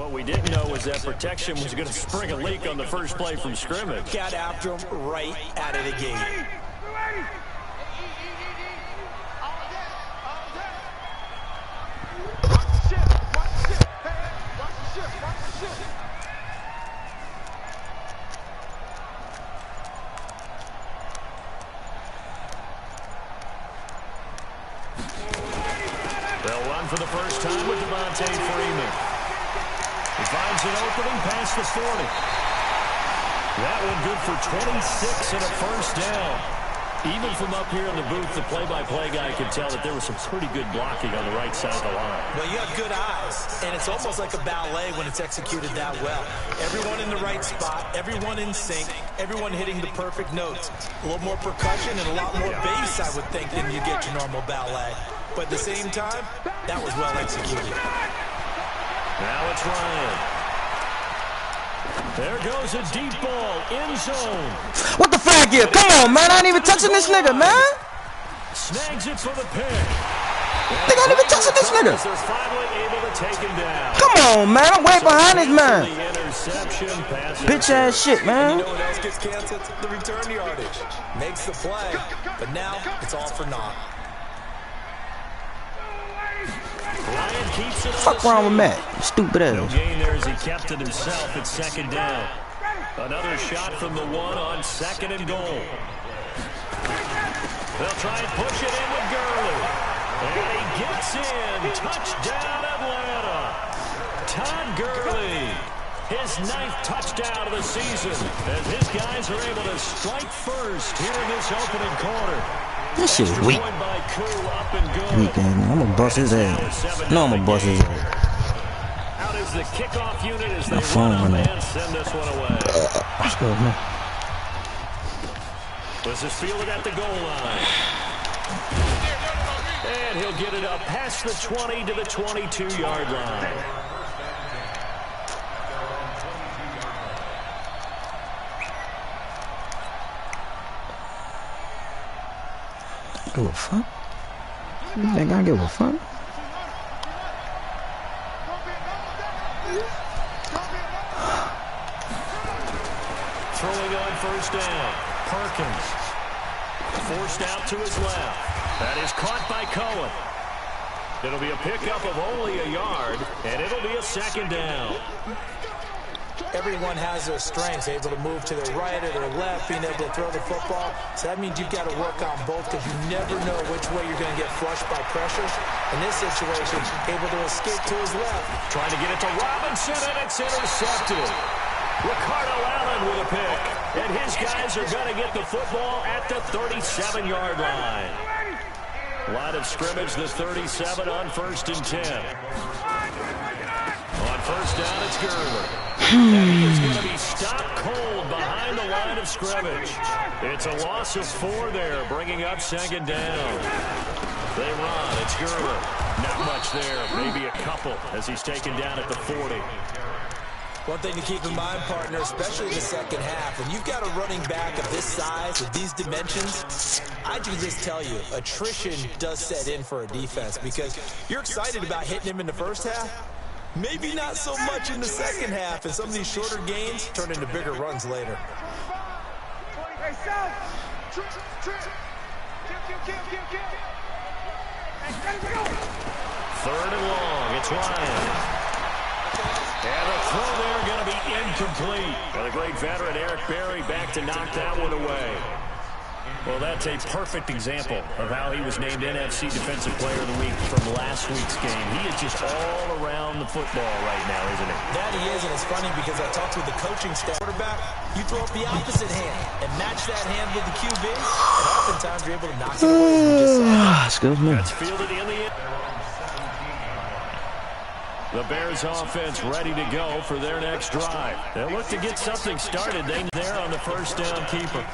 What we didn't know was that protection was going to spring a leak on the first play from scrimmage. Got after him right out of the gate. They'll run for the first time with Devontae Freeman. He finds an opening past the 40. That one good for 26 and a first down. Even from up here in the booth, the play-by-play guy could tell that there was some pretty good blocking on the right side of the line. Well, you have good eyes, and it's almost like a ballet when it's executed that well. Everyone in the right spot, everyone in sync, everyone hitting the perfect notes. A little more percussion and a lot more bass, I would think, than you get your normal ballet. But at the same time, that was well executed. Now it's Ryan. There goes a deep ball, end zone. What the flag give? Come on, man. I ain't even touching this nigga, man. Snags it for the pick. Nigga, I ain't even touching this nigga. They're finally able to take him down. Come on, man. I'm way behind this man. Interception, bitch ass shit, man. You know what else gets canceled? The return yardage. Makes the play, but now it's all for naught. Ryan keeps it. Fuck wrong with Matt? Stupid ass. No gain there as he kept it himself at second down. Another shot from the one on second and goal. They'll try and push it in with Gurley. And he gets in. Touchdown, Atlanta. Todd Gurley. His 9th touchdown of the season. As his guys are able to strike first here in this opening quarter. This shit is weak. Weak, man. I'm gonna bust his ass. No, I'm gonna bust his ass. Out is the kickoff unit as they run up and send this one away. Let's go, man. This is fielded at the goal line. And he'll get it up past the 20 to the 22-yard line. Give a fuck? You think I give a fuck? Throwing on first down. Perkins. Forced out to his left. That is caught by Cohen. It'll be a pickup of only a yard, and it'll be a second down. Everyone has their strengths, able to move to their right or their left, being able to throw the football. So that means you've got to work on both because you never know which way you're going to get flushed by pressures. In this situation, able to escape to his left. Trying to get it to Robinson, and it's intercepted. Ricardo Allen with a pick. And his guys are going to get the football at the 37-yard line. Line of scrimmage, the 37 on 1st and 10. On first down, it's Gurley. And he is going to be stopped cold behind the line of scrimmage. It's a loss of 4 there, bringing up second down. They run. It's Gurley. Not much there. Maybe a couple as he's taken down at the 40. One thing to keep in mind, partner, especially the second half, when you've got a running back of this size, with these dimensions, I can just tell you, attrition does set in for a defense because you're excited about hitting him in the first half. Maybe not so much in the second half, and some of these shorter gains turn into bigger runs later. Third and long, it's Ryan. And the throw there going to be incomplete. Well, the great veteran Eric Berry back to knock that one away. Well, that's a perfect example of how he was named NFC Defensive Player of the Week from last week's game. He is just all around the football right now, isn't he? That he is, and it's funny because I talked with the coaching staff. Quarterback, you throw up the opposite hand and match that hand with the QB, and oftentimes you're able to knock it away. Excuse me. That's fielded in the end. The Bears offense ready to go for their next drive. They'll look to get something started. They there on the first down keeper.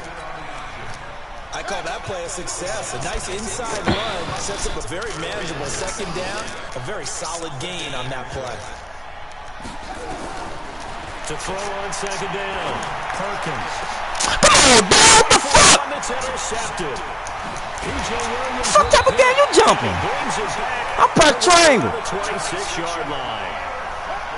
I call that play a success. A nice inside run sets up a very manageable second down. A very solid gain on that play. To throw on second down, Perkins. Come on, dude, what the fuck? It's intercepted. Fuck type of game you jumping? I press triangle. The 26-yard line.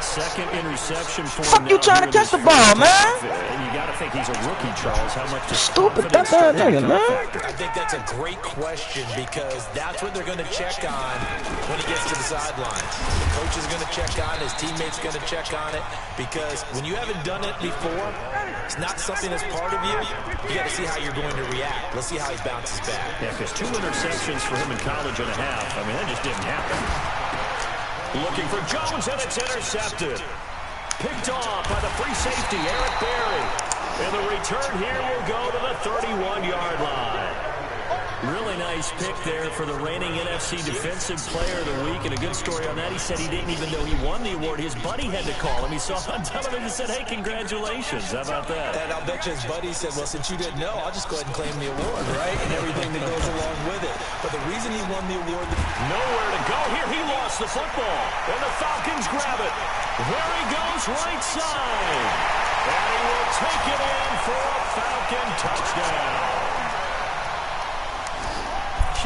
Second interception for him. Fuck you trying to catch the ball, man? And you got to think he's a rookie, Charles. How much does Stupid confidence that start to nigga, become a man. factor? I think that's a great question because that's what they're going to check on when he gets to the sidelines. The coach is going to check on, his teammates going to check on it, because when you haven't done it before, it's not something that's part of you. You got to see how you're going to react. Let's see how he bounces back. Yeah, because 2 interceptions for him in college and a half. I mean, that just didn't happen. Looking for Jones, and it's intercepted. Picked off by the free safety, Eric Berry. And the return here will go to the 31-yard line. Really nice pick there for the reigning NFC Defensive Player of the Week. And a good story on that, he said he didn't even know he won the award. His buddy had to call him. He saw on television and said, hey, congratulations. How about that? And I'll bet you his buddy said, well, since you didn't know, I'll just go ahead and claim the award, right? And everything that goes along with it. But the reason he won the award... Nowhere to go here. He lost the football. And the Falcons grab it. There he goes, right side. And he will take it in for a Falcon touchdown.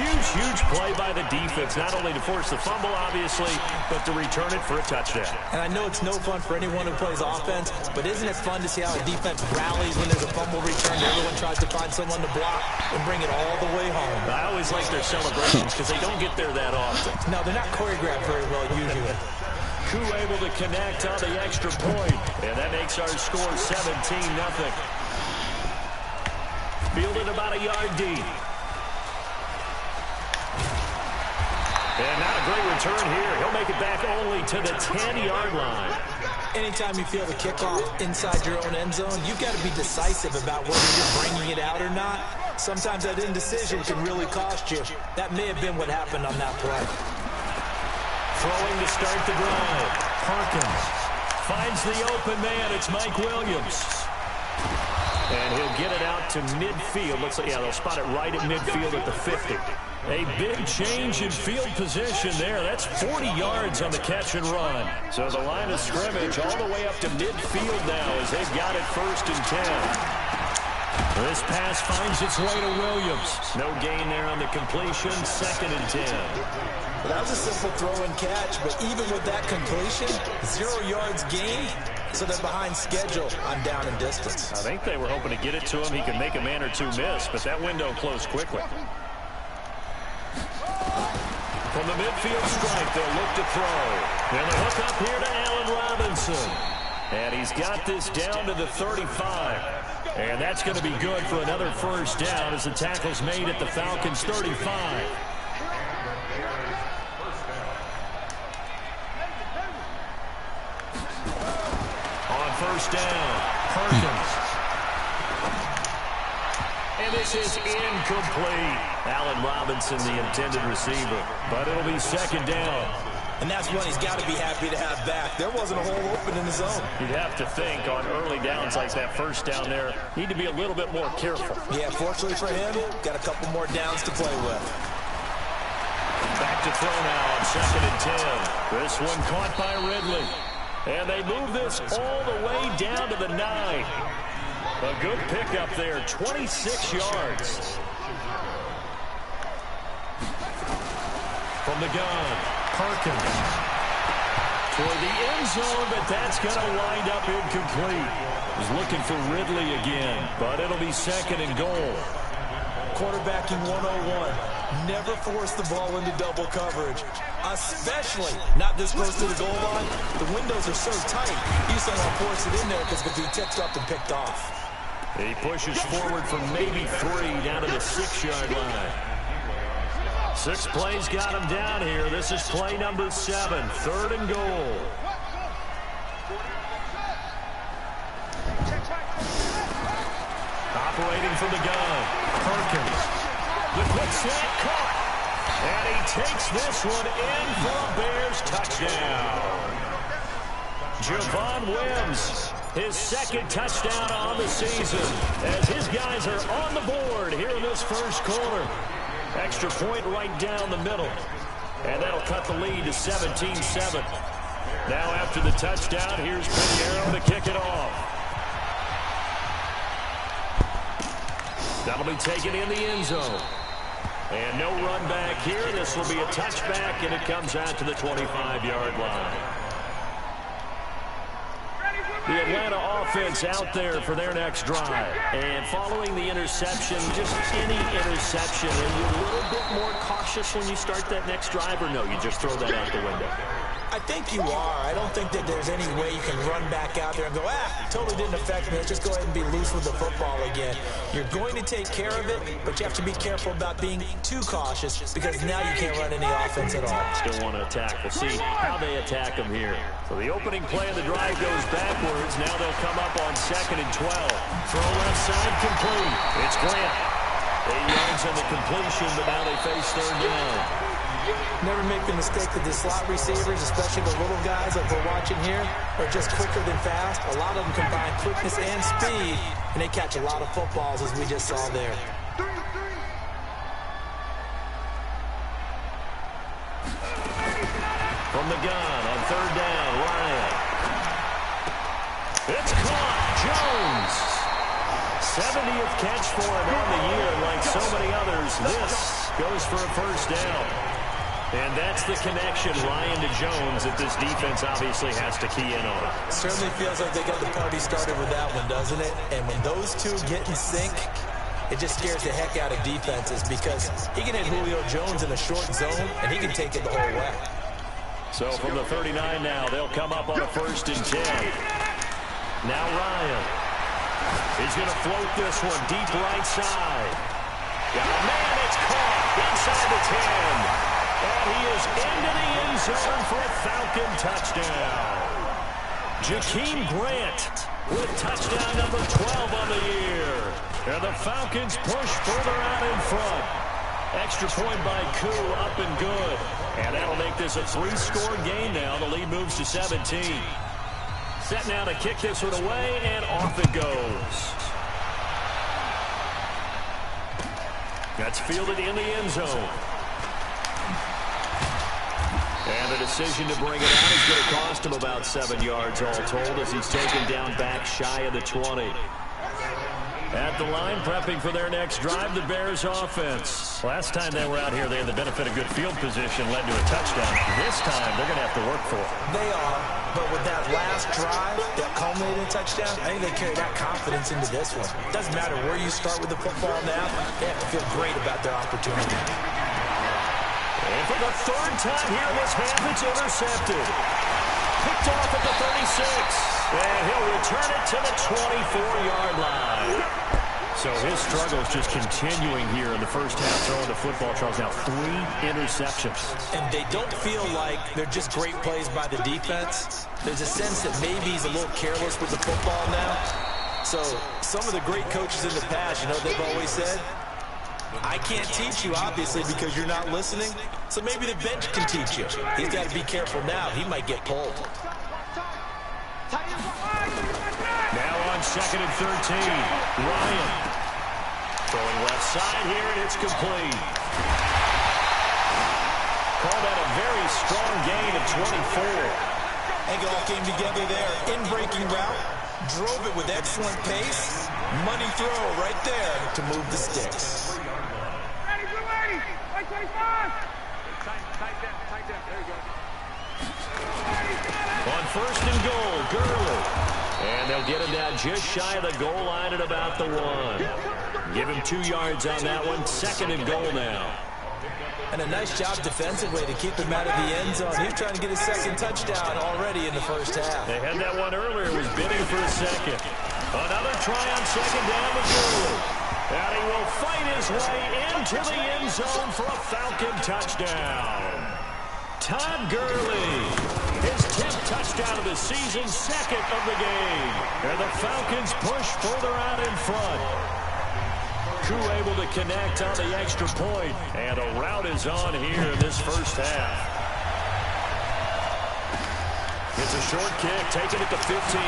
Huge play by the defense, not only to force the fumble, obviously, but to return it for a touchdown. And I know it's no fun for anyone who plays offense, but isn't it fun to see how a defense rallies when there's a fumble return? Everyone tries to find someone to block and bring it all the way home. I always like their celebrations because they don't get there that often. No, they're not choreographed very well usually. Koo able to connect on the extra point, and that makes our score 17-0. Fielded about a yard deep. And not a great return here. He'll make it back only to the 10-yard line. Anytime you feel the kickoff inside your own end zone, you've got to be decisive about whether you're bringing it out or not. Sometimes that indecision can really cost you. That may have been what happened on that play. Throwing to start the drive. Perkins finds the open man. It's Mike Williams. And he'll get it out to midfield. Looks like, yeah, they'll spot it right at midfield at the 50. A big change in field position there. That's 40 yards on the catch and run. So the line of scrimmage all the way up to midfield now as they've got it 1st and 10. This pass finds its way to Williams. No gain there on the completion. 2nd and 10. Well, that was a simple throw and catch, but even with that completion, 0 yards gained, so they're behind schedule on down and distance. I think they were hoping to get it to him. He could make a man or two miss, but that window closed quickly. From the midfield stripe, they'll look to throw. And the hook up here to Allen Robinson. And he's got this down to the 35. And that's going to be good for another 1st down as the tackle's made at the Falcons' 35. On 1st down, Perkins. And this is incomplete. Allen Robinson, the intended receiver. But it'll be 2nd down. And that's one he's got to be happy to have back. There wasn't a hole open in the zone. You'd have to think on early downs like that 1st down there, need to be a little bit more careful. Yeah, fortunately for him, got a couple more downs to play with. Back to throw now on 2nd and 10. This one caught by Ridley. And they move this all the way down to the 9. A good pickup there, 26 yards. From the gun, Perkins. Toward the end zone, but that's going to wind up incomplete. He's looking for Ridley again, but it'll be 2nd and goal. Quarterbacking 101. Never force the ball into double coverage, especially not this close to the goal line. The windows are so tight, you just don't want to force it in there because it could be tipped up and picked off. He pushes forward from maybe 3 down to the 6-yard line. 6 plays got him down here. This is play number 7, 3rd and goal. Operating from the gun, Perkins. The quick slant caught. And he takes this one in for a Bears touchdown. Javon Wims, his 2nd touchdown on the season, as his guys are on the board here in this 1st quarter. Extra point right down the middle. And that'll cut the lead to 17-7. Now after the touchdown, here's Pinheiro to kick it off. That'll be taken in the end zone. And no run back here. This will be a touchback, and it comes out to the 25-yard line. The Atlanta offense out there for their next drive. And following the interception, just any interception, are you a little bit more cautious when you start that next drive, or no, you just throw that out the window? I think you are. I don't think that there's any way you can run back out there and go, totally didn't affect me. Let's just go ahead and be loose with the football again. You're going to take care of it, but you have to be careful about being too cautious because now you can't run any offense at all. Still want to attack. We'll see how they attack them here. So the opening play of the drive goes backwards. Now they'll come up on 2nd and 12. Throw left side complete. It's Grant. 8 yards on the completion, but now they face 3rd down. Never make the mistake that the slot receivers, especially the little guys like we're watching here, are just quicker than fast. A lot of them combine quickness and speed, and they catch a lot of footballs, as we just saw there. From the gun on 3rd down, Ryan. It's caught. Jones. 70th catch for him on the year. Like so many others, this goes for a 1st down. And that's the connection, Ryan to Jones, that this defense obviously has to key in on. Certainly feels like they got the party started with that one, doesn't it? And when those two get in sync, it just scares the heck out of defenses because he can hit Julio Jones in a short zone, and he can take it the whole way. So from the 39 now, they'll come up on a 1st and 10. Now Ryan. He's going to float this one deep right side. Oh, man, it's caught inside the 10. And he is into the end zone for a Falcon touchdown. Jakeem Grant with touchdown number 12 on the year. And the Falcons push further out in front. Extra point by Koo, up and good. And that'll make this a 3-score game now. The lead moves to 17. Set now to kick this one away, and off it goes. That's fielded in the end zone. And the decision to bring it out is going to cost him about 7 yards all told as he's taken down back shy of the 20. At the line, prepping for their next drive, the Bears offense. Last time they were out here, they had the benefit of good field position, led to a touchdown. This time, they're going to have to work for it. They are, but with that last drive that culminated in a touchdown, I think they carry that confidence into this one. It doesn't matter where you start with the football now, they have to feel great about their opportunity. And for the 3rd time here in this half, it's intercepted. Picked off at the 36. And he'll return it to the 24-yard line. So his struggles just continuing here in the first half throwing the football. Charles, now 3 interceptions. And they don't feel like they're just great plays by the defense. There's a sense that maybe he's a little careless with the football now. So some of the great coaches in the past, you know, they've always said, I can't teach you, obviously, because you're not listening. So maybe the bench can teach you. He's got to be careful now. He might get pulled. Now on 2nd and 13, Ryan. Throwing left side here, and it's complete. Called out a very strong gain of 24. I think it all came together there. In-breaking route. Drove it with excellent pace. Money throw right there to move the sticks. On 1st and goal, Gurley. And they'll get him down just shy of the goal line at about the 1. Give him 2 yards on that one. 2nd and goal now. And a nice job defensively to keep him out of the end zone. He's trying to get his 2nd touchdown already in the first half. They had that one earlier. Was bidding for a 2nd. Another try on 2nd down with Gurley. And he will fight his way into the end zone for a Falcon touchdown. Todd Gurley, his 10th touchdown of the season, 2nd of the game. And the Falcons push further out in front. Koo able to connect on the extra point. And a rout is on here in this first half. It's a short kick, taken at the 15.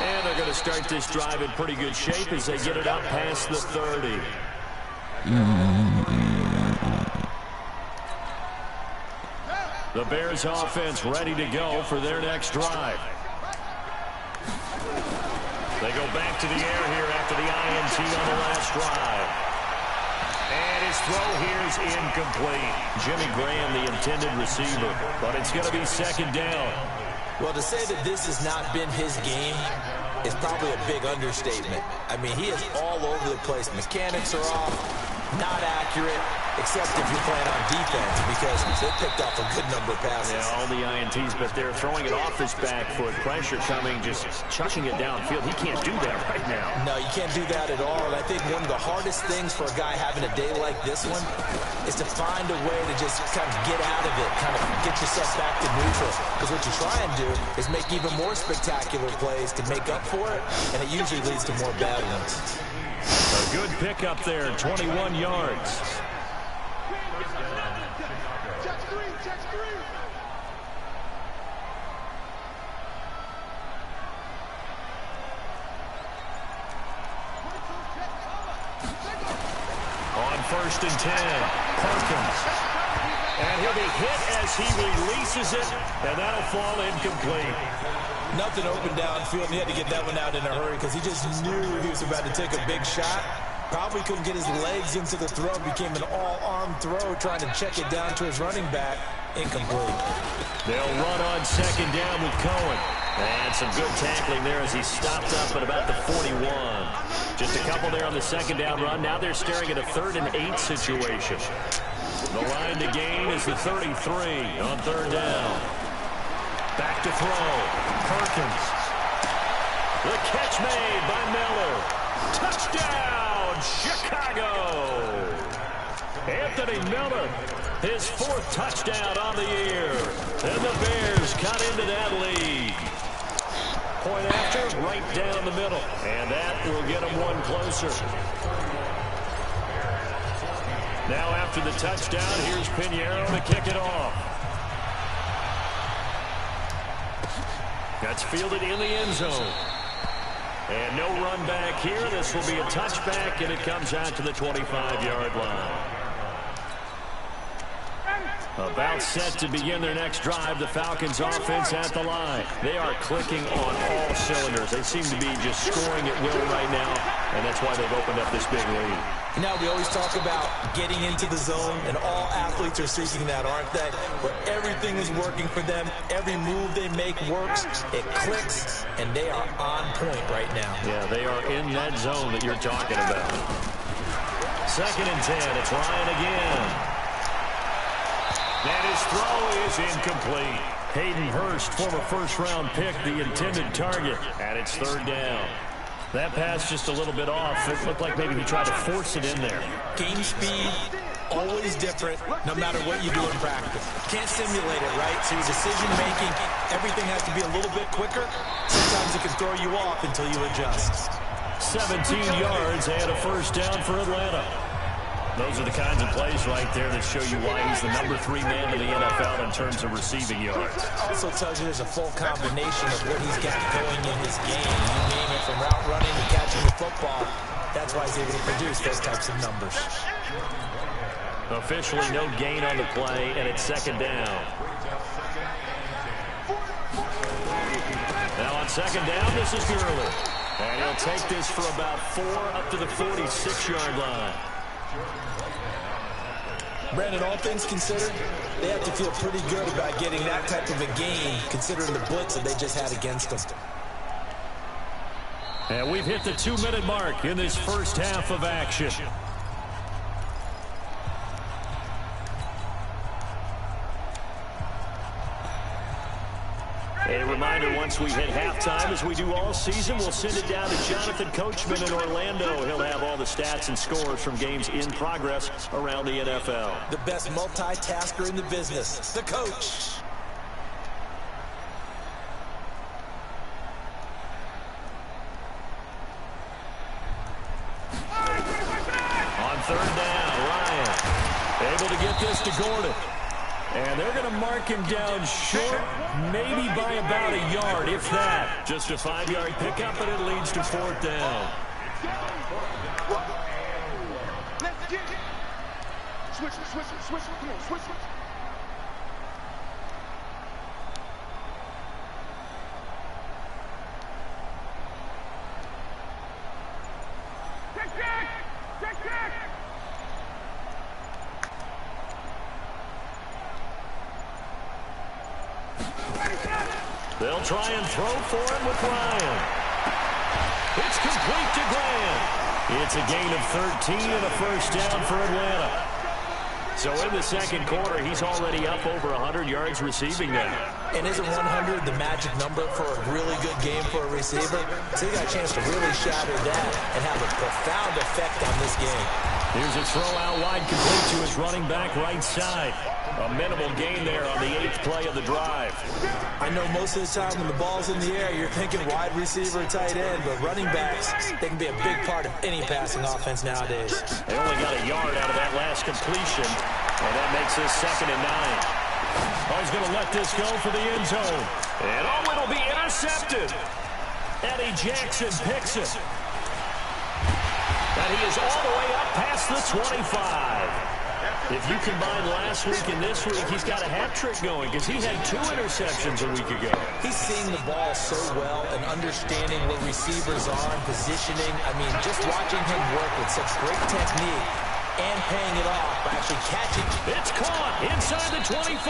And they're going to start this drive in pretty good shape as they get it up past the 30. The Bears offense ready to go for their next drive. They go back to the air here after the INT on the last drive. And his throw here is incomplete. Jimmy Graham, the intended receiver. But it's going to be 2nd down. Well, to say that this has not been his game is probably a big understatement. I mean, he is all over the place. Mechanics are off, not accurate, except if you're playing on defense, because they picked off a good number of passes. Yeah, all the INTs, but they're throwing it off his back foot. Pressure coming, just chucking it downfield. He can't do that right now. No, you can't do that at all. And I think one of the hardest things for a guy having a day like this one is to find a way to just kind of get out of it, kind of get yourself back to neutral. Because what you try and do is make even more spectacular plays to make up for it, and it usually leads to more bad ones. A good pickup there, 21 yards. On 1st and 10, Perkins. And he'll be hit as he releases it, and that'll fall incomplete. Nothing open downfield, and he had to get that one out in a hurry because he just knew he was about to take a big shot. Probably couldn't get his legs into the throw. Became an all-arm throw, trying to check it down to his running back. Incomplete. They'll run on 2nd down with Cohen. And some good tackling there as he stopped up at about the 41. Just a couple there on the 2nd down run. Now they're staring at a 3rd and 8 situation. The line to gain is the 33 on 3rd down. Back to throw. Perkins. The catch made by Miller. Touchdown, Chicago. Anthony Miller, his 4th touchdown on the year. And the Bears cut into that lead. Point after, right down the middle. And that will get them one closer. Now after the touchdown, here's Pinheiro to kick it off. That's fielded in the end zone. And no run back here. This will be a touchback, and it comes out to the 25-yard line. About set to begin their next drive, the Falcons offense at the line. They are clicking on all cylinders. They seem to be just scoring at will right now, and that's why they've opened up this big lead. You know, we always talk about getting into the zone, and all athletes are seeking that, aren't they? Where everything is working for them, every move they make works, it clicks, and they are on point right now. Yeah, they are in that zone that you're talking about. 2nd and 10, it's Ryan again. And his throw is incomplete. Hayden Hurst, former 1st-round pick, the intended target, and it's 3rd down. That pass just a little bit off. It looked like maybe he tried to force it in there. Game speed, always different, no matter what you do in practice. Can't simulate it, right? So your decision-making, everything has to be a little bit quicker. Sometimes it can throw you off until you adjust. 17 yards and a 1st down for Atlanta. Those are the kinds of plays right there that show you why he's the number 3 man in the NFL in terms of receiving yards. Also tells you there's a full combination of what he's got going in his game. You name it, from route running to catching the football. That's why he's able to produce those types of numbers. Officially no gain on the play, and it's 2nd down. Now on 2nd down, this is Gurley. And he'll take this for about 4 up to the 46-yard line. Brandon, all things considered, they have to feel pretty good about getting that type of a game, considering the blitz that they just had against them. And we've hit the 2-minute mark in this first half of action. A reminder, once we hit halftime, as we do all season, we'll send it down to Jonathan Coachman in Orlando. He'll have all the stats and scores from games in progress around the NFL. The best multitasker in the business, the coach. On 3rd down, Ryan able to get this to Gordon. And they're going to mark him down short, maybe by about a yard, if that. Just a 5-yard pickup, and it leads to 4th down. Let's get it. Switch, come on, switch. Check. They'll try and throw for him with Ryan. It's complete to Grant. It's a gain of 13 and a first down for Atlanta. So in the second quarter, he's already up over 100 yards receiving now. And isn't 100 the magic number for a really good game for a receiver? So he got a chance to really shatter that and have a profound effect on this game. Here's a throw out wide, complete to his running back right side. A minimal gain there on the 8th play of the drive. I know most of the time when the ball's in the air, you're thinking wide receiver, tight end, but running backs, they can be a big part of any passing offense nowadays. They only got a yard out of that last completion, and that makes this 2nd and 9. Oh, he's going to let this go for the end zone. And oh, it'll be intercepted. Eddie Jackson picks it. And he is all the way up past the 25. If you combine last week and this week, he's got a hat trick going because he had 2 interceptions a week ago. He's seeing the ball so well and understanding where receivers are and positioning. I mean, just watching him work with such great technique and paying it off by actually catching. It's caught inside the 25.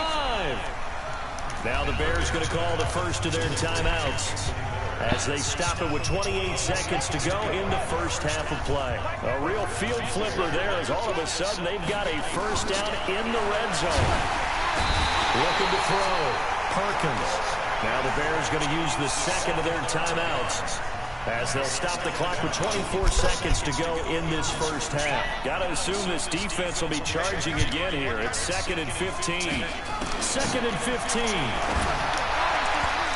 Now the Bears going to call the first of their timeouts as they stop it with 28 seconds to go in the first half of play. A real field flipper there as all of a sudden they've got a first down in the red zone. Looking to throw. Perkins. Now the Bears going to use the second of their timeouts as they'll stop the clock with 24 seconds to go in this first half. Got to assume this defense will be charging again here. It's 2nd and 15. 2nd and 15.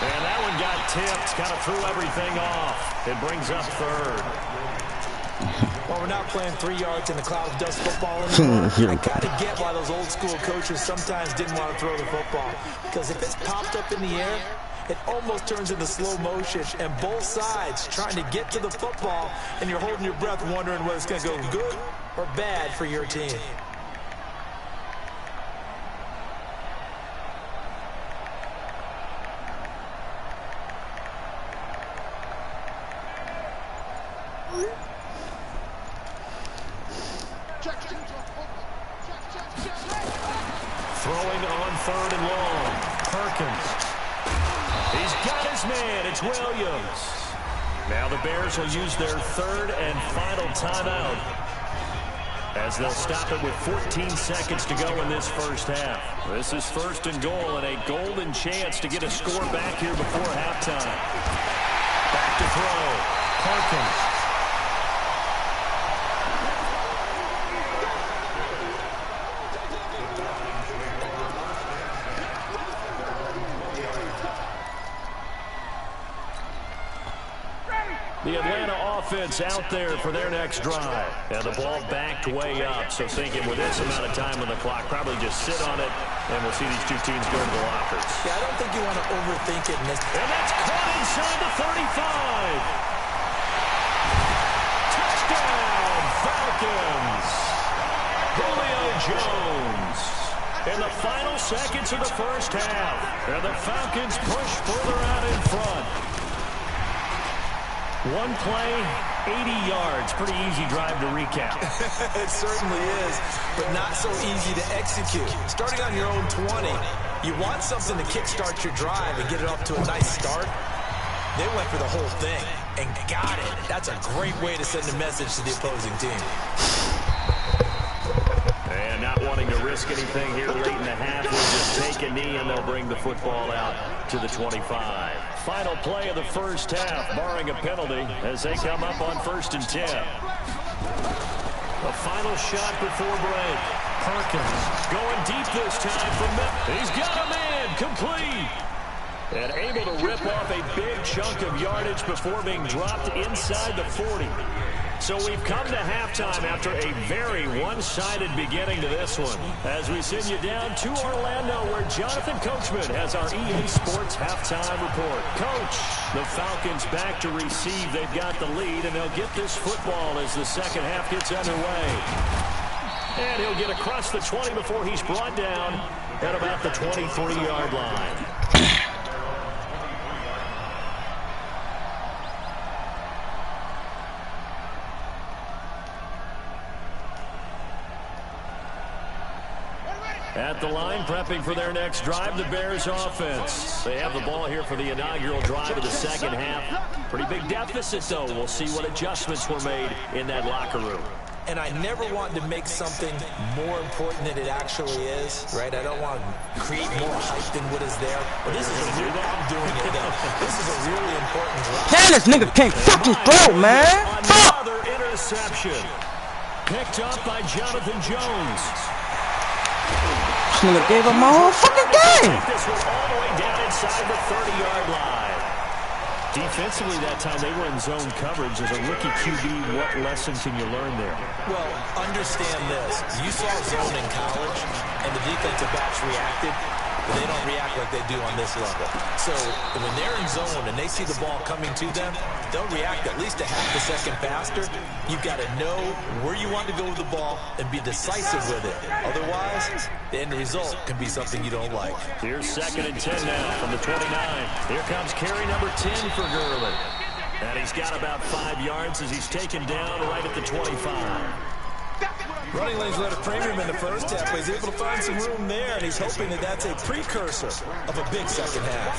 And that one got tipped, kind of threw everything off. It brings up 3rd. Well, we're not playing 3 yards in the cloud of dust football anymore. I kind of get why those old school coaches sometimes didn't want to throw the football. Because if it's popped up in the air, it almost turns into slow motion. And both sides trying to get to the football, and you're holding your breath wondering whether it's going to go good or bad for your team. Throwing on 3rd and long. Perkins. He's got his man. It's Williams. Now the Bears will use their 3rd and final timeout as they'll stop it with 14 seconds to go in this first half. This is 1st and goal and a golden chance to get a score back here before halftime. Back to throw. Perkins. The Atlanta offense out there for their next drive. And the ball backed way up, so thinking with this amount of time on the clock, probably just sit on it, and we'll see these two teams go to the lockers. Yeah, I don't think you want to overthink it in this. And that's caught inside the 35. Touchdown, Falcons. Julio Jones. In the final seconds of the first half. And the Falcons push further out in front. One play, 80 yards. Pretty easy drive to recap. It certainly is, but not so easy to execute. Starting on your own 20, you want something to kickstart your drive and get it off to a nice start. They went for the whole thing and got it. That's a great way to send a message to the opposing team. And not wanting to risk anything here late in the half, they'll just take a knee and they'll bring the football out to the 25. Final play of the first half, barring a penalty, as they come up on 1st and 10. A final shot before break. Perkins going deep this time from Memphis. He's got a man, complete. And able to rip off a big chunk of yardage before being dropped inside the 40. So we've come to halftime after a very one-sided beginning to this one. As we send you down to Orlando, where Jonathan Coachman has our EA Sports halftime report. Coach, the Falcons back to receive. They've got the lead, and they'll get this football as the second half gets underway. And he'll get across the 20 before he's brought down at about the 23-yard line. At the line, prepping for their next drive, the Bears offense. They have the ball here for the inaugural drive of the second half. Pretty big deficit, though. We'll see what adjustments were made in that locker room. And I never want to make something more important than it actually is, right? I don't want to create more hype than what is there. But this is a real, I'm doing it, though. This is a really important drive. Damn, this nigga can't fucking throw, man. Fuck. Another interception. Picked up by Jonathan Jones. This nigga gave him my whole fucking game. This was all the way down inside the 30-yard line. Defensively that time, they were in zone coverage. As a rookie QB, what lesson can you learn there? Well, understand this. You saw zone in college, and the defensive backs reacted, but they don't react like they do on this level. So when they're in zone and they see the ball coming to them, they'll react at least a half a second faster. You've got to know where you want to go with the ball and be decisive with it. Otherwise, the end result can be something you don't like. Here's 2nd and 10 now from the 29. Here comes carry number 10 for Gurley. And he's got about 5 yards as he's taken down right at the 25. Running lanes let a premium in the first half, but he's able to find some room there, and he's hoping that that's a precursor of a big second half.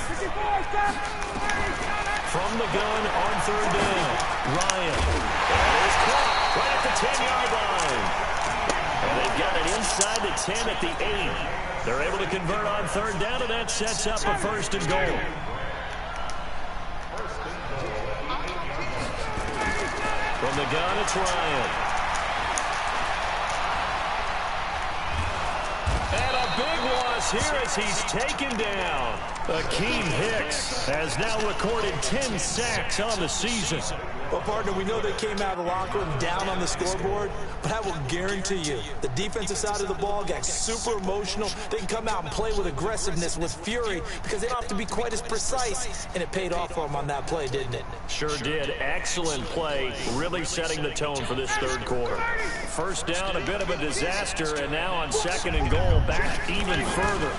From the gun on 3rd down, Ryan. And it's caught right at the 10-yard line. And they've got it inside the 10 at the 8. They're able to convert on 3rd down, and that sets up a 1st and goal. From the gun, it's Ryan. And a big loss here as he's taken down. Akeem Hicks has now recorded 10 sacks on the season. Well, partner, we know they came out of the locker room down on the scoreboard, but I will guarantee you the defensive side of the ball got super emotional. They can come out and play with aggressiveness, with fury, because they don't have to be quite as precise, and it paid off for them on that play, didn't it? Sure did. Excellent play, really setting the tone for this 3rd quarter. 1st down, a bit of a disaster, and now on 2nd and goal, back even further.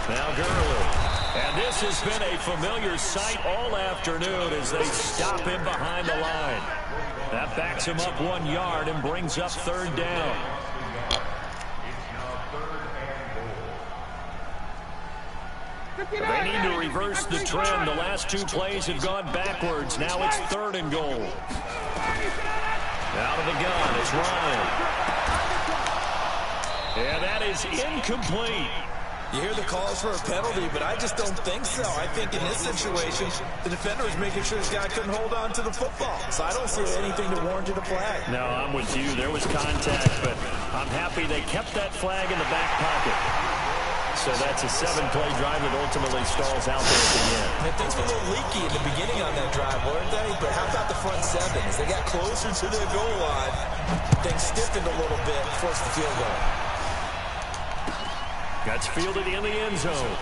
Now Gurley. And this has been a familiar sight all afternoon as they stop him behind the line. That backs him up 1 yard and brings up 3rd down. They need to reverse the trend. The last 2 plays have gone backwards. Now it's 3rd and goal. Out of the gun, it's Ryan. And that is incomplete. You hear the calls for a penalty, but I just don't think so. I think in this situation, the defender is making sure this guy couldn't hold on to the football. So I don't see anything to warrant a flag. No, I'm with you. There was contact, but I'm happy they kept that flag in the back pocket. So that's a 7-play drive that ultimately stalls out there at the end. And things were a little leaky in the beginning on that drive, weren't they? But how about the front 7? As they got closer to their goal line, things stiffened a little bit, forced the field goal. That's fielded in the end zone.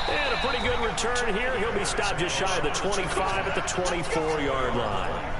And a pretty good return here. He'll be stopped just shy of the 25 at the 24-yard line.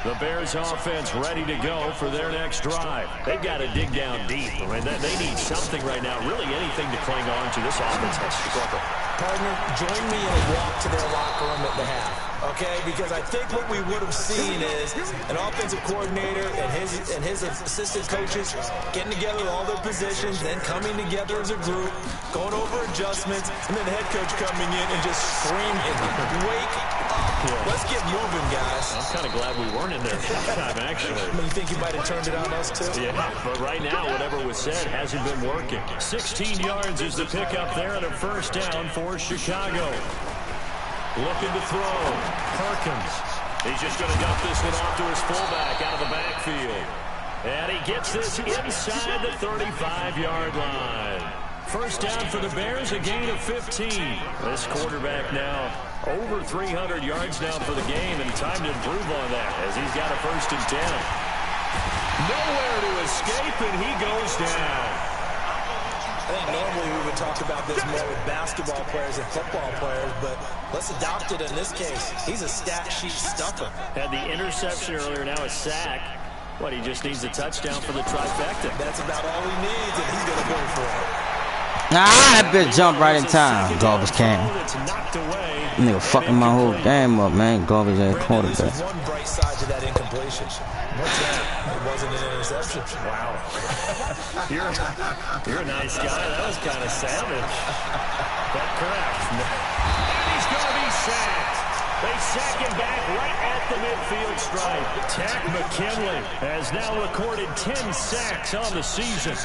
The Bears offense ready to go for their next drive. They've got to dig down deep. I mean, they need something right now, really anything to cling on to. This offense has struggled. Partner, join me in a walk to their locker room at the half, okay? Because I think what we would have seen is an offensive coordinator and his assistant coaches getting together all their positions, then coming together as a group, going over adjustments, and then the head coach coming in and just screaming, "Wake up! Yeah. Let's get moving, guys." I'm kind of glad we weren't in there that time, actually. You think you might have turned it on us, too? Yeah, but right now, whatever was said hasn't been working. 16 yards is the pickup there, and a 1st down for Chicago. Looking to throw. Perkins. He's just going to dump this one off to his fullback out of the backfield. And he gets this inside the 35-yard line. 1st down for the Bears, a gain of 15. This quarterback now over 300 yards now for the game, and time to improve on that as he's got a 1st and 10. Nowhere to escape, and he goes down. I think normally we would talk about this more with basketball players and football players, but let's adopt it in this case. He's a stat sheet stuffer. Had the interception earlier, now a sack. What, he just needs a touchdown for the trifecta. That's about all he needs, and he's going to go for it. Ah, that bitch jumped right in time. Garbage can. Nigga fucking my whole game up, man. Garbage ass quarterback. One bright side to that incompletion. What's that? It wasn't an interception. Wow. You're a nice guy. That was kind of savage. But correct. And he's going to be sacked. They sack him back right at the midfield stripe. Tack McKinley has now recorded 10 sacks on the season.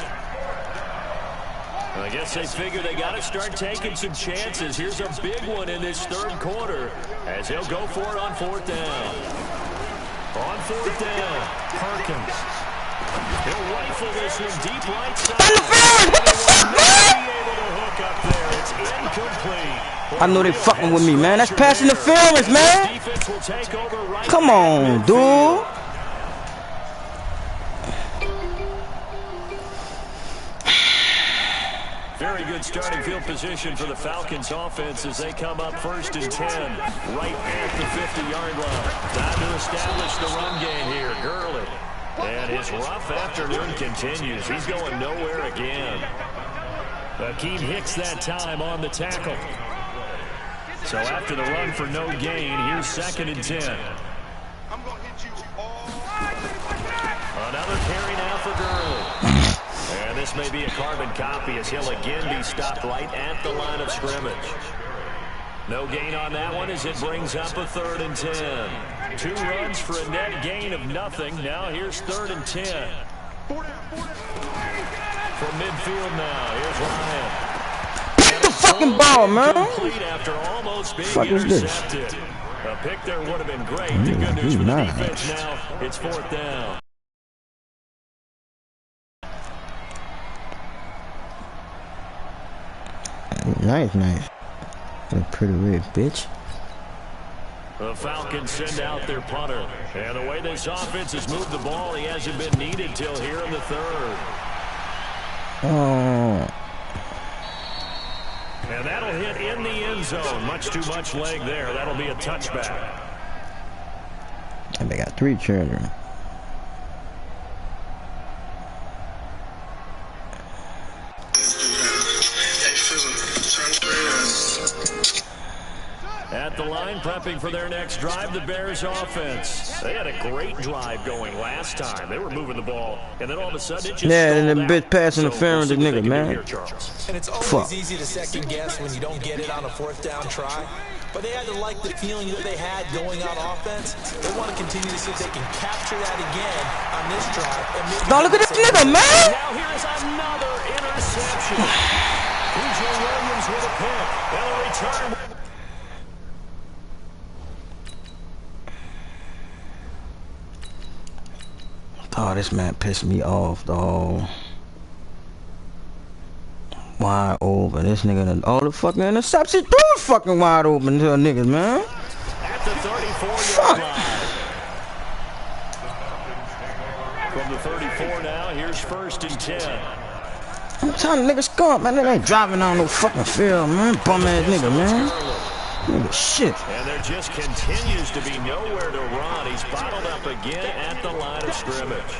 I guess they figure they got to start taking some chances. Here's a big one in this third quarter as he'll go for it on fourth down. On fourth down, Perkins. He'll rifle this one deep right side. Be able to hook up there. It's incomplete. I know they fucking with me, man. That's pass interference, man. Come on, dude. Very good starting field position for the Falcons offense as they come up 1st and 10 right at the 50-yard line. Time to establish the run game here. Gurley. And his rough afternoon continues. He's going nowhere again. Akeem Hicks that time on the tackle. So after the run for no gain, here's 2nd and 10. Another carry now for Gurley. And this may be a carbon copy as he'll again be stopped right at the line of scrimmage. No gain on that one as it brings up a 3rd and 10. 2 runs for a net gain of nothing. Now here's 3rd and 10. From midfield now, here's Ryan. Pick the fucking ball, man. After almost being Fuck is this? intercepted. A pick there would have been great. The good news for the defense now, it's 4th down. Nice. That's pretty weird, bitch. The Falcons send out their punter. And the way this offense has moved the ball, he hasn't been needed till here in the 3rd. Oh. And that'll hit in the end zone. Much too much leg there. That'll be a touchback. And they got 3 children. At the line, prepping for their next drive, the Bears offense. They had a great drive going last time. They were moving the ball, and then all of a sudden it just and the bitch pass interference the nigga, man. And it's always easy to second guess when you don't get it on a 4th down try. But they had to like the feeling that they had going on offense. They want to continue to see if they can capture that again on this drive. And no, look at this nigga, man. Now here's another interception. P.J. Williams with a pick. And a return. Oh, this man pissed me off, dog. Wide open. This nigga, all the fucking interceptions do fucking wide open to a niggas, man. At the 34-yard line. From the 34 now, here's 1st and 10. I'm telling niggas skunk, man. They ain't driving on no fucking field, man. Bum ass nigga, man. Nigga, shit. And there just continues to be nowhere to run. He's bottled up again at the line of scrimmage.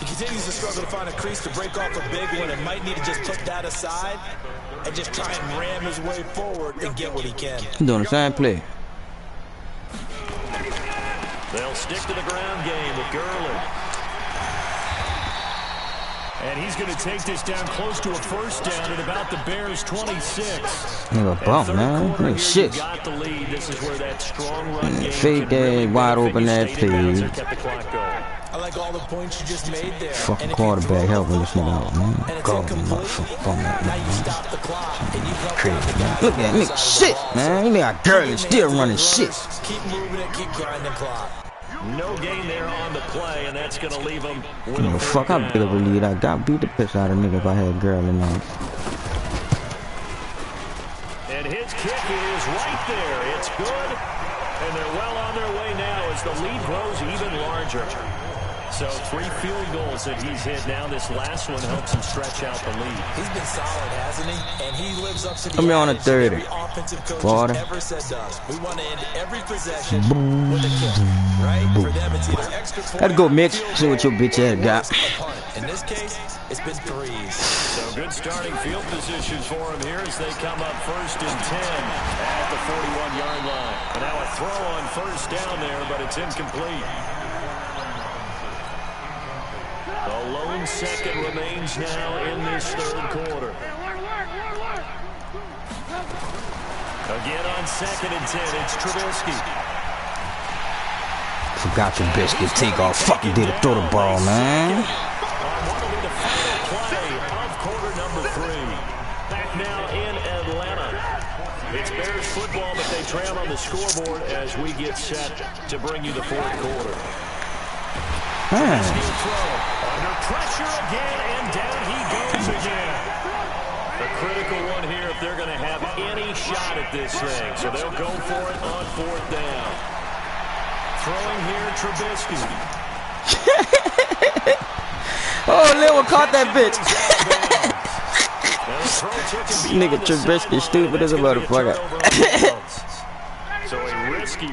He continues to struggle to find a crease to break off a big one and might need to just put that aside and just try and ram his way forward and get what he can. He's doing the same play. They'll stick to the ground game with Gurley. And he's going to take this down close to a 1st down at about the Bears' 26. Nigga bump, man. Nigga shit. Got the lead. This is where that strong run game fake that wide open that play. I like all the points you just made there. Fucking quarterback helping this nigga out, man. Go, motherfucker. Bum that now you nigga, stop the clock and you help crazy, man. Look at that nigga shit, man. He got Gurley still running shit. Keep moving it, keep grinding clock. No gain there on the play, and that's going to leave him with a fuck, I beat up a lead. I got beat the piss out of nigga if I had Gurley in there. And his kick is right there. It's good, and they're well on their way now as the lead grows even larger. So 3 field goals that he's hit now. This last one helps him stretch out the lead. He's been solid, hasn't he? And he lives up to the I'm on a 30. every offensive coach has ever said to us. We want to end every possession with a kick, right? For them, it's either extra point. Let's go, Mitch. See what your bitch ass got. In this case, it's been threes. So good starting field position for him here as they come up 1st and 10 at the 41-yard line. And now a throw on 1st down there, but it's incomplete. A lone second remains now in this 3rd quarter. Again on 2nd and 10, it's Trubisky. Forgot Trubisky. Take off. Fucking did it. Throw the ball, man. What will be the final play of quarter number 3? Back now in Atlanta. It's Bears football, but they trail on the scoreboard as we get set to bring you the 4th quarter. Trubisky throw. Under pressure again, and down he goes again. A critical one here if they're going to have any shot at this thing. So they'll go for it on 4th down. Throwing here, Trubisky. Oh, Lil caught that bitch. Nigga Trubisky stupid as a motherfucker. So a risky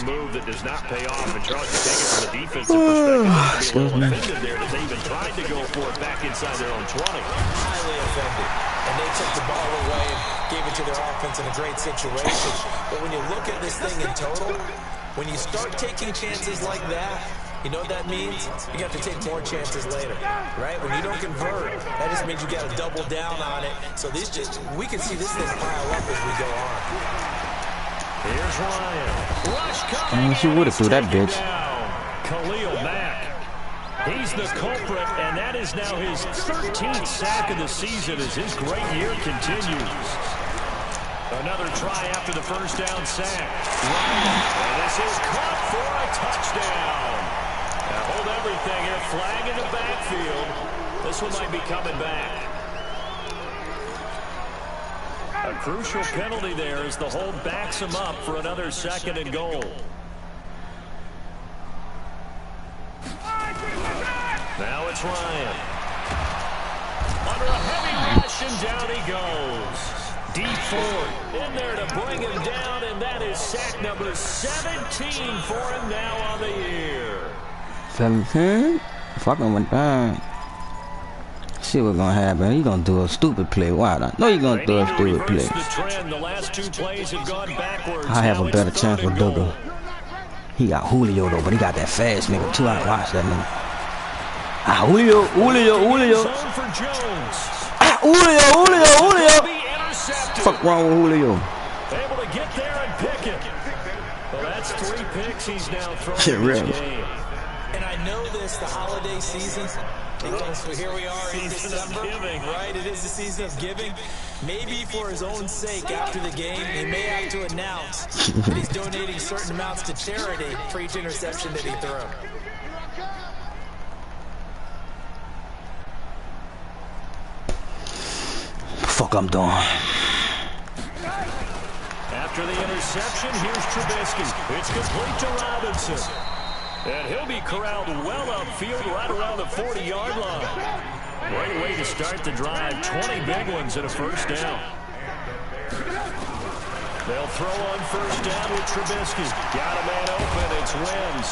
move that does not pay off. And Charles, you take it from the defensive perspective. They're offended there that they even tried to go for it back inside their own 20. Highly offended. And they took the ball away and gave it to their offense in a great situation. But when you look at this thing in total, when you start taking chances like that, you know what that means? You have to take more chances later, right? When you don't convert, that just means you got to double down on it. So we can see this thing pile up as we go on. Here's Ryan. Rush coming. She would have threw that bitch. Khalil Mack. He's the culprit, and that is now his 13th sack of the season as his great year continues. Another try after the 1st down sack. Ryan, and this is caught for a touchdown. Now hold everything here. Flag in the backfield. This one might be coming back. A crucial penalty there as the hold backs him up for another 2nd and goal. Now it's Ryan. Under a heavy rush, and down he goes. Deep forward in there to bring him down, and that is sack number 17 for him now on the year. 17? Fucking went down. See what's gonna happen. He's gonna do a stupid play. Why not? No, he's gonna do a stupid play. The last 2 plays have gone backwards. I have a better chance with Dougal. He got Julio though, but he got that fast nigga too. I watch that nigga. Ah, Julio. Ah, Julio. Fuck wrong with Julio? Able to get there and pick it. Well, that's 3 picks he's now throwing in this game. And I know this, the holiday season. So here we are in December, right? It is the season of giving. Maybe for his own sake, after the game, he may have to announce that he's donating certain amounts to charity for each interception that he threw. Fuck, I'm done. After the interception, here's Trubisky. It's complete to Robinson. And he'll be corralled well upfield right around the 40-yard line. Great way to start the drive. 20 big ones and a 1st down. They'll throw on 1st down with Trubisky. Got a man open. It's Wims.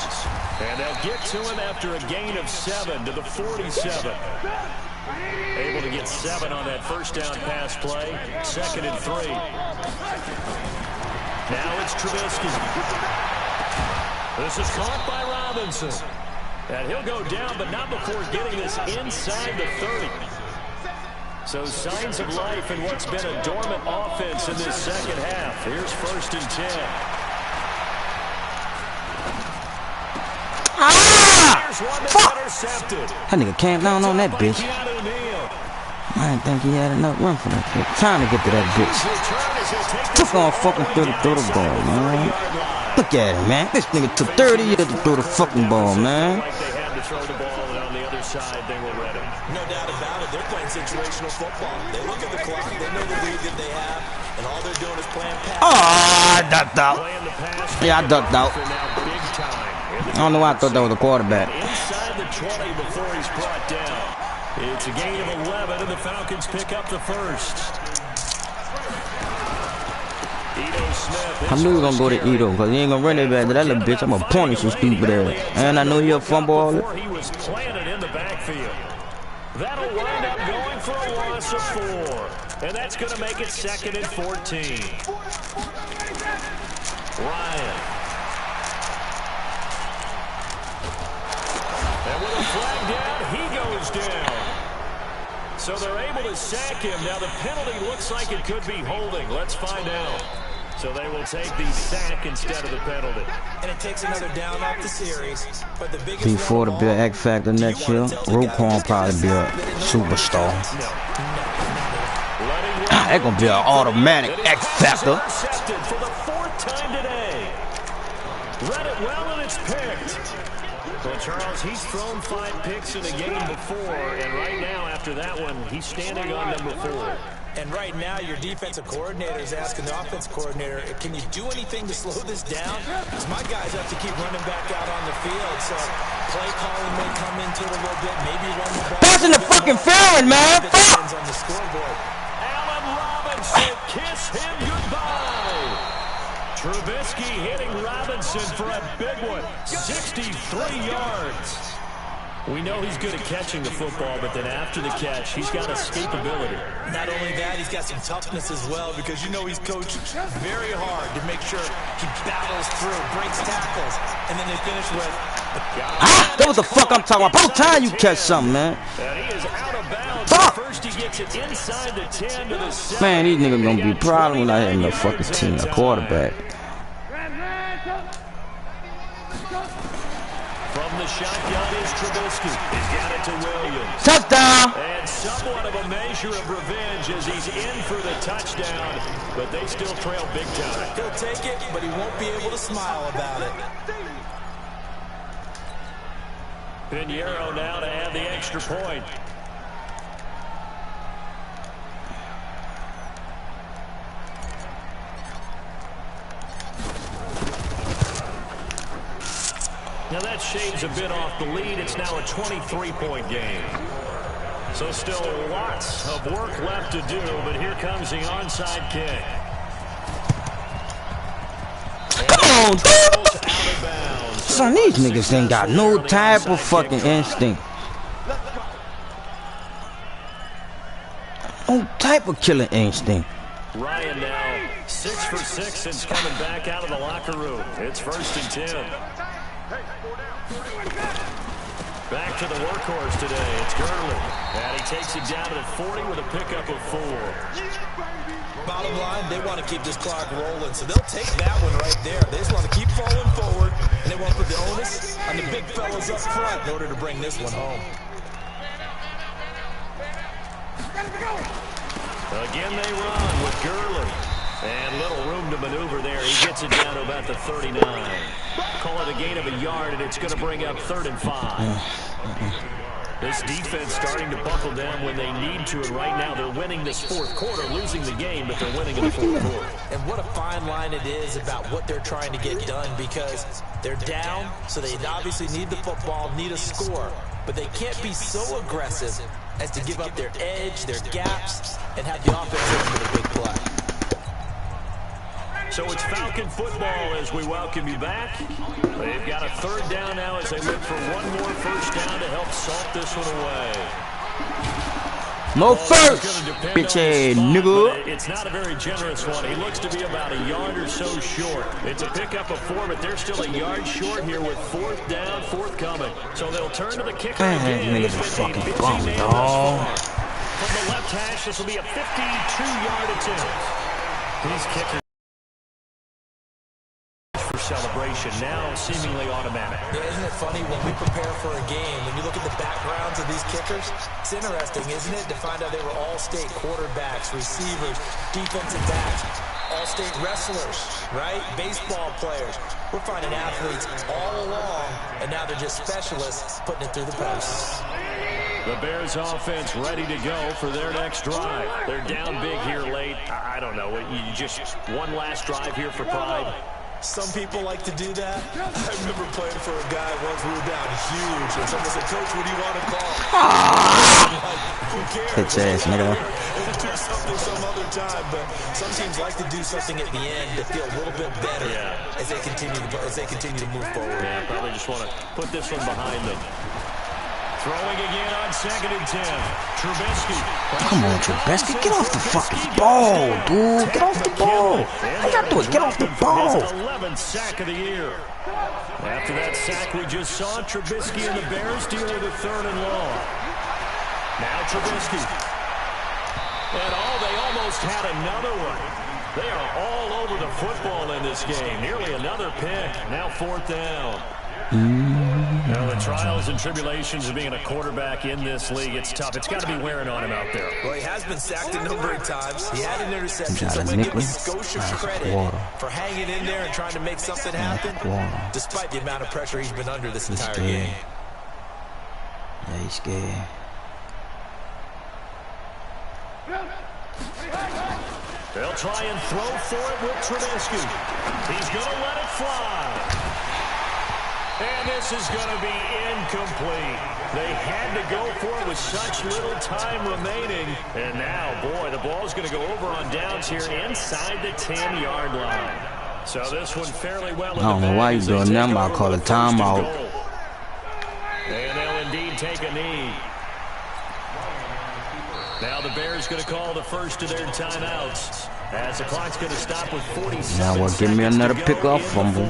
And they'll get to him after a gain of 7 to the 47. Able to get 7 on that 1st down pass play. 2nd and 3. Now it's Trubisky. This is caught by Robinson. And he'll go down, but not before getting this inside the 30. So signs of life in what's been a dormant offense in this 2nd half. Here's 1st and 10. Here's one that's intercepted. That nigga camped down on that bitch. I didn't think he had enough run for that bitch. Trying to get to that bitch. Took on fucking 30 throw the ball, man. Look at him, man. This nigga took 30 years to throw the fucking ball, man. Like they had to throw the ball, and on the other side, they were ready. No doubt about it. They're playing situational football. They look at the clock. They know the lead that they have, and all they're doing is playing pass. Oh, I ducked out. Yeah, I ducked out. I don't know why I thought that was a quarterback. Inside the 20 before he's brought down. It's a gain of 11, and the Falcons pick up the 1st. I knew he was gonna go to Edo because he ain't gonna run it back to that little bitch. I'm gonna punish his stupid ass. And I know he'll fumble all it. He was planted in the backfield. That'll wind up going for a loss of 4. And that's going to make it 2nd and 14. Ryan. And with a flag down, he goes down. So they're able to sack him. Now the penalty looks like it could be holding. Let's find out. So they will take the sack instead of the penalty. And it takes another down off the series. But the biggest Before to be an X Factor next year, Roquan probably be a superstar. That's gonna be an automatic X Factor. For the 4th time today. Read it well and it's picked. Well, Charles, he's thrown 5 picks in a game before, and right now after that one, he's standing on number 4. And right now, your defensive coordinator is asking the offensive coordinator, can you do anything to slow this down? Because my guys have to keep running back out on the field, so play calling may come into it a little bit, maybe run the ball. Passing the fucking field, man. Fuck! On the scoreboard. Allen Robinson, kiss him goodbye. Trubisky hitting Robinson for a big one, 63 yards. We know he's good at catching the football, but then after the catch, he's got escapability. Not only that, he's got some toughness as well, because you know he's coached very hard to make sure he battles through, breaks tackles, and then they finish with... That's what the fuck I'm talking about. About time you catch something, man. And he is out of bounds. Fuck! First he gets it inside the 10 to the 7. Man, these niggas gonna be proud when I have no fucking team, a quarterback. From the shotgun is Trubisky. He's got it to Williams. Touchdown! And somewhat of a measure of revenge as he's in for the touchdown, but they still trail big time. He'll take it, but he won't be able to smile about it. Pinheiro now to add the extra point. Now that shaves a bit off the lead. It's now a 23-point game. So still lots of work left to do, but here comes the onside kick. Come on, dude! Son, these niggas ain't got no type of fucking instinct. No type of killer instinct. Ryan now 6 for 6 since coming back out of the locker room. It's 1st and 10. Back to the workhorse today. It's Gurley. And he takes it down to the 40 with a pickup of 4. Bottom line, they want to keep this clock rolling, so they'll take that one right there. They just want to keep falling forward, and they want to put the onus on the big fellas up front in order to bring this one home. Again, they run with Gurley. And little room to maneuver there. He gets it down to about the 39. Call it a gain of a yard, and it's going to bring up 3rd and 5. This defense starting to buckle down when they need to, and right now they're winning this 4th quarter, losing the game, but they're winning in the 4th quarter. And what a fine line it is about what they're trying to get done, because they're down, so they obviously need the football, need a score, but they can't be so aggressive as to give up their edge, their gaps, and have the offense in for the big play. So it's Falcon football as we welcome you back. They've got a 3rd down now as they look for one more 1st down to help salt this one away. No first, bitch ass nigga. It's not a very generous one. He looks to be about a yard or so short. It's a pickup of 4, but they're still a yard short here with 4th down, 4th coming. So they'll turn to the kicker again. Man, niggas a fucking bum, dog. From the left hash, this will be a 52-yard attempt. These kickers celebration now seemingly automatic. Yeah, isn't it funny when we prepare for a game, when you look at the backgrounds of these kickers, it's interesting, isn't it, to find out they were all-state quarterbacks, receivers, defensive backs, all-state wrestlers, right? Baseball players. We're finding athletes all along, and now they're just specialists putting it through the posts. The Bears offense ready to go for their next drive. They're down big here late. I don't know. You just one last drive here for pride. Some people like to do that. I remember playing for a guy once. We were down huge, and someone said, "Coach, what do you want to call?" Like, who cares? Bitch ass nigga. Do something some other time, but some teams like to do something at the end to feel a little bit better as they continue to move forward. Yeah, probably just want to put this one behind them. Throwing again on 2nd and 10. Trubisky. Come on, Trubisky. Get off the fucking ball, dude. Get off the ball. I got to get off the ball. 11th sack of the year. After that sack we just saw, Trubisky and the Bears deal with a 3rd and long. Now Trubisky. And they almost had another one. They are all over the football in this game. Nearly another pick. Now 4th down. Now the trials and tribulations of being a quarterback in this league, it's tough. It's got to be wearing on him out there. Well, he has been sacked a number of times. He had an interception, so I'm going to give him Scotia credit for hanging in there and trying to make something happen, despite the amount of pressure he's been under this entire game. Yeah, he's scared. They'll try and throw for it with Trubisky. He's going to let it fly. And this is going to be incomplete. They had to go for it with such little time remaining. And now, boy, the ball's going to go over on downs here inside the 10-yard line. So this one fairly well in the I don't know why you're doing that. I'll call a timeout. And they'll indeed take a knee. Now the Bears going to call the first of their timeouts. As the clock's going to stop with 47 seconds. Now we'll give me another pickoff fumble.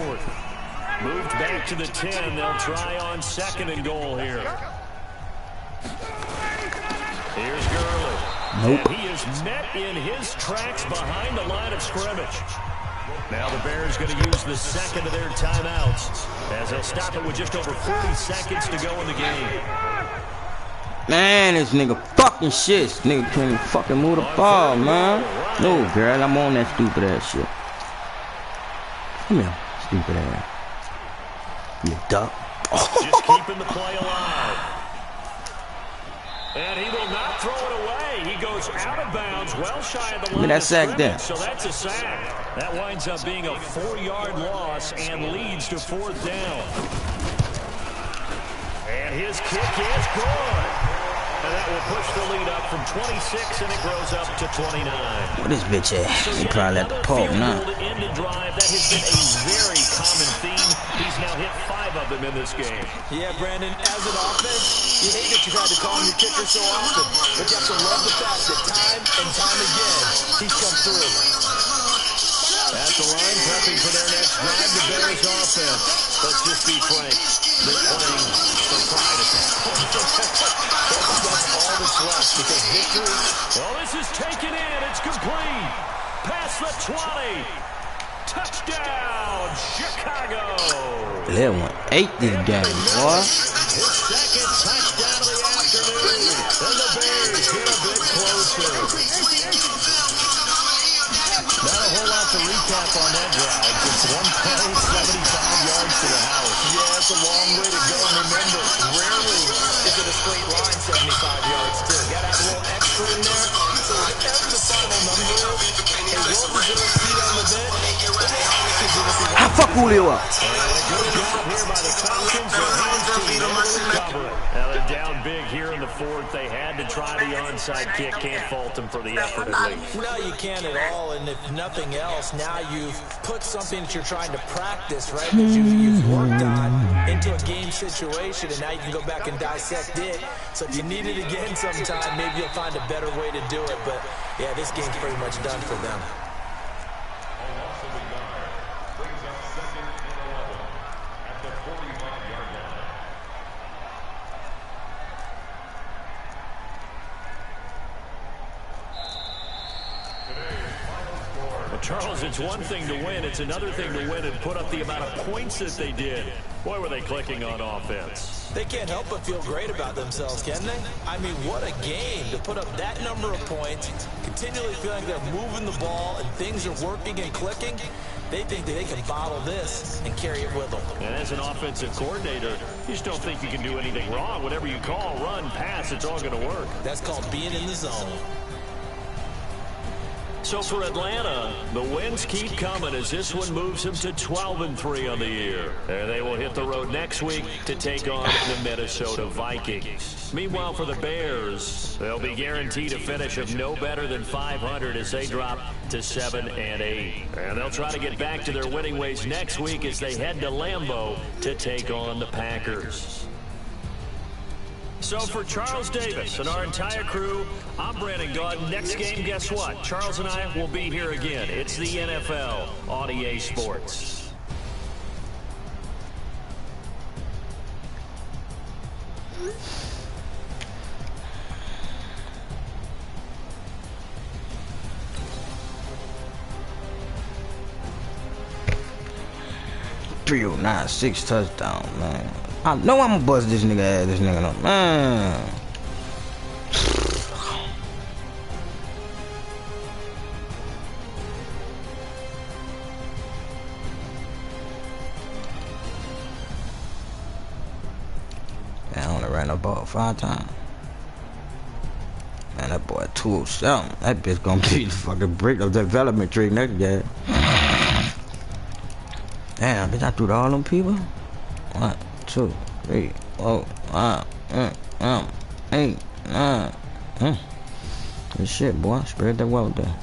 Moved back to the 10. They'll try on 2nd and goal here. Here's Gurley. Nope. And he is met in his tracks behind the line of scrimmage. Now the Bears going to use the 2nd of their timeouts as they'll stop it with just over 40 seconds to go in the game. Man, this nigga fucking shit. This nigga can't even fucking move the ball, man. No, girl, I'm on that stupid ass shit. Come here, stupid ass. You duck. Just keeping the play alive. And he will not throw it away. He goes out of bounds, well shy of the line. Look at that sack there. So that's a sack. That winds up being a 4-yard loss and leads to 4th down. And his kick is good. And that will push the lead up from 26, and it grows up to 29. What is bitch ass? He probably at the pole now. That has been a very common theme. He's now hit 5 of them in this game. Yeah, Brandon, as an offense, you hate that you've had to call your kicker so often, but you have to love the fact that time and time again, he's come through. At the line, prepping for their next drive, the Bears offense. Let's just be frank. They're playing for pride at that point. That's all that's left because victory. Well, this is taken in. It's complete. Past the 20. Touchdown, Chicago. They won 8 this game, boy. His 2nd touchdown of the afternoon. And the Bears get a bit closer. Not a whole lot to recap on that drive. Just 1 play, 75 yards to the house. Yeah, it's a long way to go. And remember, rarely is it a straight line 75 yards, too. Got to have a little extra in there. So whatever the final number is, a well-deserved seat on the bench. I fuck Julio up. Good job here by the Falcons. Now they're down big here in the 4th. They had to try the onside kick. Can't fault them for the effort at least. No, you can't at all. And if nothing else, now you've put something that you're trying to practice, right, that you've worked on into a game situation, and now you can go back and dissect it. So if you need it again sometime, maybe you'll find a better way to do it. But, yeah, this game's pretty much done for them. Charles, it's one thing to win. It's another thing to win and put up the amount of points that they did. Boy, were they clicking on offense. They can't help but feel great about themselves, can they? I mean, what a game to put up that number of points, continually feeling they're moving the ball and things are working and clicking. They think that they can bottle this and carry it with them. And as an offensive coordinator, you just don't think you can do anything wrong. Whatever you call, run, pass, it's all going to work. That's called being in the zone. So for Atlanta, the wins keep coming as this one moves them to 12-3 on the year. And they will hit the road next week to take on the Minnesota Vikings. Meanwhile, for the Bears, they'll be guaranteed a finish of no better than 500 as they drop to 7-8. And they'll try to get back to their winning ways next week as they head to Lambeau to take on the Packers. So for Charles Davis and our entire crew, I'm Brandon Gaudin. Next game, guess what? Charles and I will be here again. It's the NFL on EA Sports. .309, 6 touchdowns, man. I know I'm gonna bust this nigga ass, this nigga, no, man. I only ran the ball 5 times. Man, that boy 207. That bitch gonna be the fucking brick of the development tree next game. Damn, bitch, I threw to all them people? 1, 2, 3, 4, 5, 8, 9. Good shit, boy. Spread that wealth there.